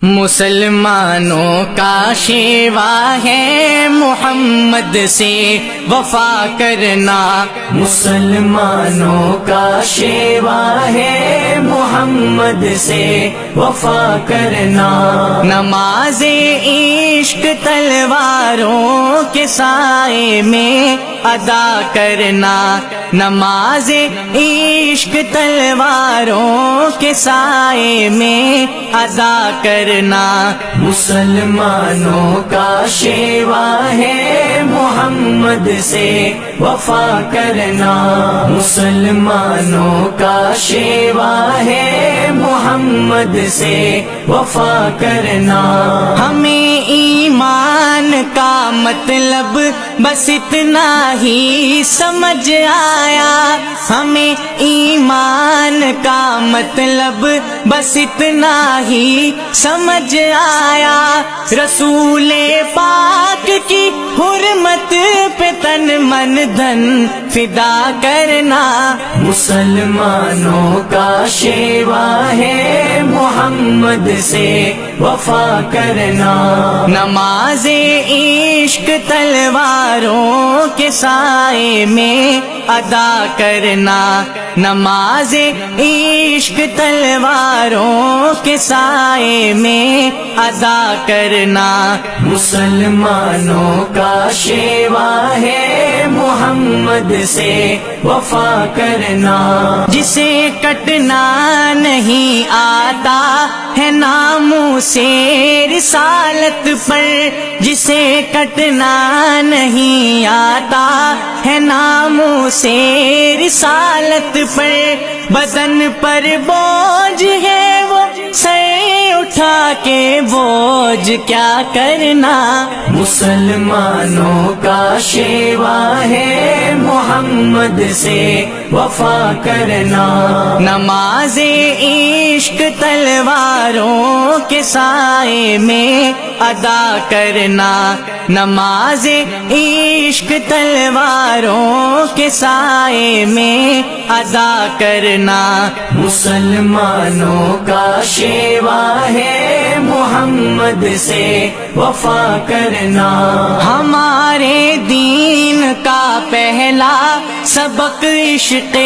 مسلمانوں کا شیوا ہے محمد سے وفا کرنا، مسلمانوں کا شیوا ہے محمد سے وفا کرنا، نماز عشق تلواروں کے سائے میں ادا کرنا، نماز عشق تلواروں کے سائے میں ادا کرنا، مسلمانوں کا شیوا ہے محمد سے وفا کرنا، مسلمانوں کا شیوا ہے محمد سے وفا کرنا، ہمیں ایمان کا مطلب بس اتنا ہی سمجھ آیا، ہمیں ایمان کا مطلب بس اتنا ہی سمجھ آیا، رسول پاک کی حرمت پہ تن من دھن فدا کرنا، مسلمانوں کا شیوا ہے محمد سے وفا کرنا، نماز عشق تلواروں کے سائے میں ادا کرنا، نماز عشق تلواروں کے سائے میں ادا کرنا، مسلمانوں کا شیوا ہے محمد سے وفا کرنا، جسے کٹنا نہیں آتا ہے ناموں سے رسالت پر، جسے کٹنا نہیں آتا ہے ناموں سے رسالت پر، بدن پر بوجھ ہے وہ سر اٹھا کے بوجھ کیا کرنا، مسلمانوں کا شیوا ہے محمد سے وفا کرنا، نماز عشق تلواروں کے سائے میں ادا کرنا، نماز عشق تلواروں کے سائے میں ادا کرنا، مسلمانوں کا شیوا ہے محمد سے وفا کرنا، ہمارے دین کا پہلا سبق عشق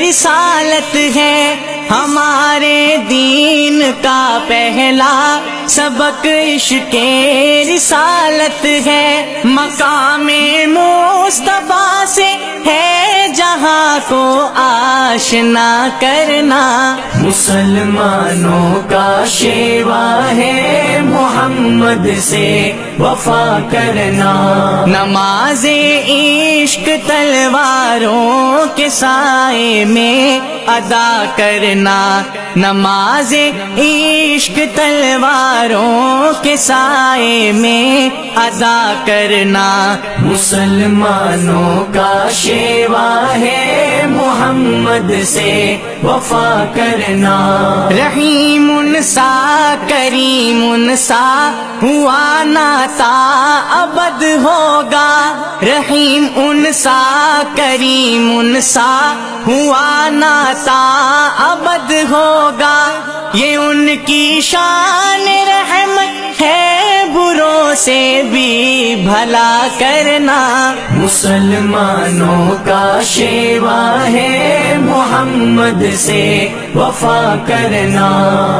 رسالت ہے، ہمارے دین کا پہلا سبق عشق رسالت ہے، مقام مصطفیٰ سے ہے جہاں کو آشنا کرنا، مسلمانوں کا شیوا ہے محمد سے وفا کرنا، نماز عشق تلواروں کے سائے میں ادا کرنا، نماز عشق تلواروں کے سائے میں ادا کرنا، مسلمانوں کا شیوا ہے محمد سے وفا کرنا، رحیم سا کریم سا ہوا ناتا ابد ہوگا، رحیم ان سا کریم سا ہوا ناتا ابد ہوگا، یہ ان کی شان رحمت ہے بروں سے بھی بھلا کرنا، مسلمانوں کا شیوا ہے محمد سے وفا کرنا،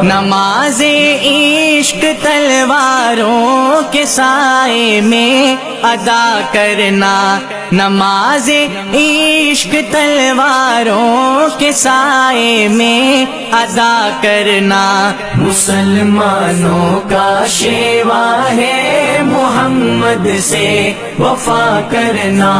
نماز عشق تلواروں کے سائے میں ادا کرنا، نماز عشق تلواروں کے سائے میں ادا کرنا، مسلمانوں کا شیوا ہے محمد سے وفا کرنا،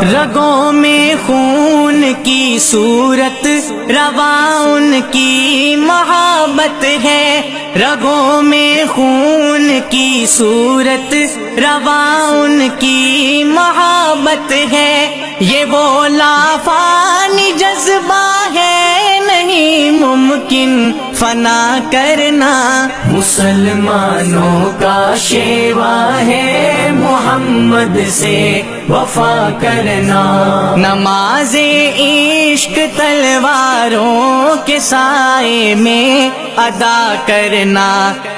رگوں میں خون کی صورت رواں ان کی محبت ہے، رگوں میں خون کی صورت رواں ان کی محبت ہے، یہ وہ لافانی جذبہ ہے نہیں ممکن فنا کرنا، مسلمانوں کا شیوا ہے محمد سے وفا کرنا، نماز عشق تلواروں کے سائے میں ادا کرنا،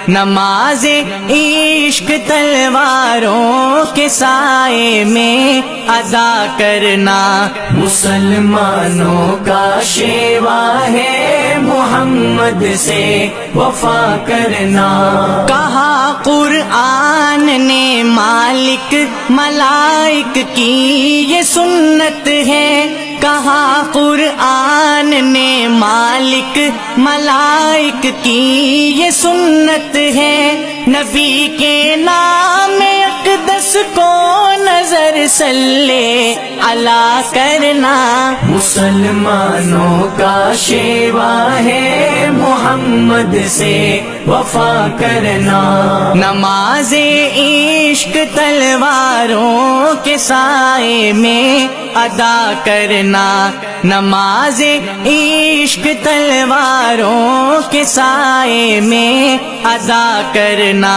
نماز عشق تلواروں کے سائے میں ادا کرنا، مسلمانوں کا شیوا ہے محمد سے وفا کرنا۔ کہا قرآن نے مالک ملائک کی یہ سنت ہے، کہا قرآن نے مالک ملائک کی یہ سنت ہے، نبی کے نام اقدس کو نظر صلی علی کرنا، مسلمانوں کا شیوا ہے محمد سے وفا کرنا، نماز عشق تلواروں کے سائے میں ادا کرنا، نماز عشق تلواروں کے سائے میں ادا کرنا،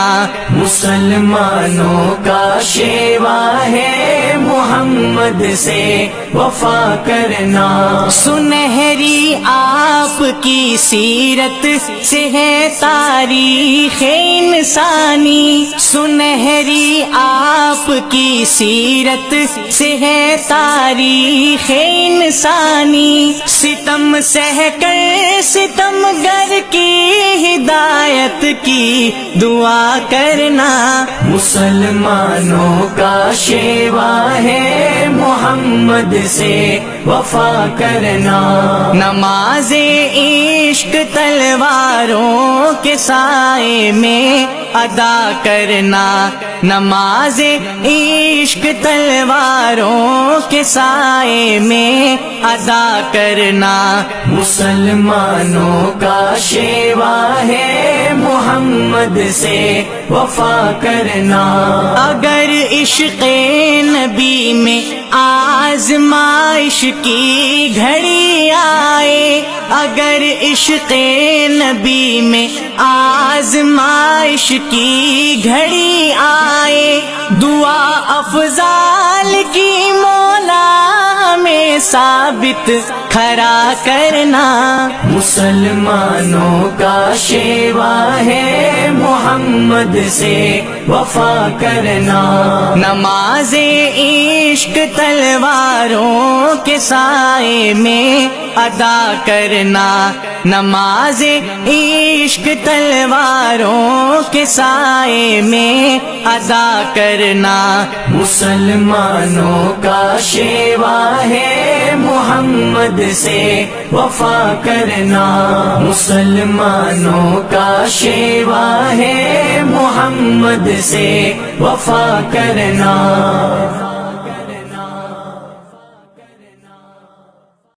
مسلمانوں کا شیوا ہے محمد سے وفا کرنا۔ سنہری آپ کی سیرت سے ہے تاریخ انسانی، سنہری آپ کی سیرت سے ہے تاریخ انسانی، ستم سہ کر ستم گر کی ہدایت کی دعا کرنا، مسلمانوں کا شیوا ہے محمد سے وفا کرنا، نماز عشق تلواروں کے سائے میں ادا کرنا، نماز عشق تلواروں کے سائے میں ادا کرنا، مسلمانوں کا شیوا ہے محمد سے وفا کرنا۔ اگر عشق نبی میں آزمائش کی گھڑی آئے، اگر عشق نبی میں آزمائش کی گھڑی آئے، دعا افضال کی مولا میں ثابت کھڑا کرنا، مسلمانوں کا شیوا ہے محمد سے وفا کرنا، نماز عشق تلواروں کے سائے میں ادا کرنا، نماز عشق تلواروں کے سائے میں ادا کرنا، مسلمانوں کا شیوا ہے محمد سے وفا کرنا، مسلمانوں کا شیوا ہے محمد سے وفا کرنا۔